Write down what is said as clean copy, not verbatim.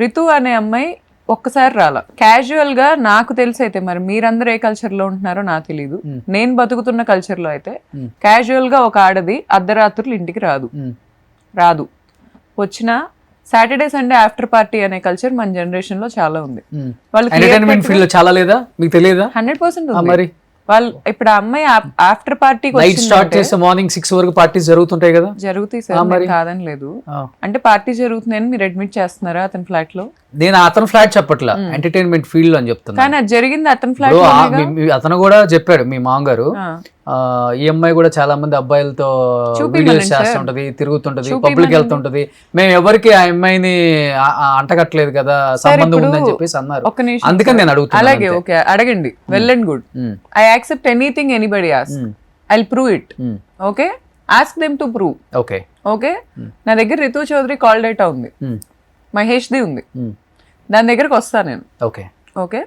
రితు అనే అమ్మాయి ఒక్కసారి రాలా. క్యాజువల్ గా నాకు తెలిసి అయితే, మరి మీరందరూ ఏ కల్చర్ లో ఉంటున్నారో నాకు తెలియదు, నేను బతుకుతున్న కల్చర్ లో అయితే క్యాజువల్ గా ఒక ఆడది అర్ధరాత్రులు ఇంటికి రాదు. వచ్చిన సాటర్డే సండే ఆఫ్టర్ పార్టీ అనే కల్చర్ మన జనరేషన్ లో చాలా ఉంది. వాళ్ళు ఎంటర్టైన్మెంట్ ఫీల్డ్ లో చాలా లేదా, మీకు తెలియదా? 100% ఉంది. మరి వాళ్ళు ఇప్పుడు ఆ అమ్మాయి ఆఫ్టర్ పార్టీకి నైట్ స్టార్ట్ చేస్తే మార్నింగ్ 6 వరకు పార్టీస్ జరుగుతుంటాయి కదా. జరుగుతాయి సార్, నేను కాదని లేదు. అంటే పార్టీ జరుగుతుందని మీరు అడ్మిట్ చేస్తున్నారా అతని ఫ్లాట్ లో? నేను అతను ఫ్లాట్ చెప్పట్లా, ఎంటర్టైన్మెంట్ ఫీల్డ్ లో అని చెప్తున్నా. కానీ అది జరిగింది అతని ఫ్లాట్. అతను కూడా చెప్పాడు, మీ మామగారు, ఈ అమ్మాయి కూడా చాలా మంది అబ్బాయిలతో వీడియోస్ చేస్తుంటది, తిరుగుతుంటది, పబ్లిక్ వెళ్తుంటది, మేము ఎవరికి ఆ అమ్మాయిని అంటగట్లేదు కదా, సంబంధం ఉందని చెప్పేసి అన్నారు. అందుకని నేను అడుగుతాను. అలాగే ఓకే, అడగండి, well and good. I accept anything anybody ask, I will prove it. Okay, ask them to prove. Okay okay, నా దగ్గర రితు చౌదరి కాల్ డేటా ఉంది, మహేష్ ది ఉంది, దాని దగ్గరకు వస్తా నేను. Okay okay,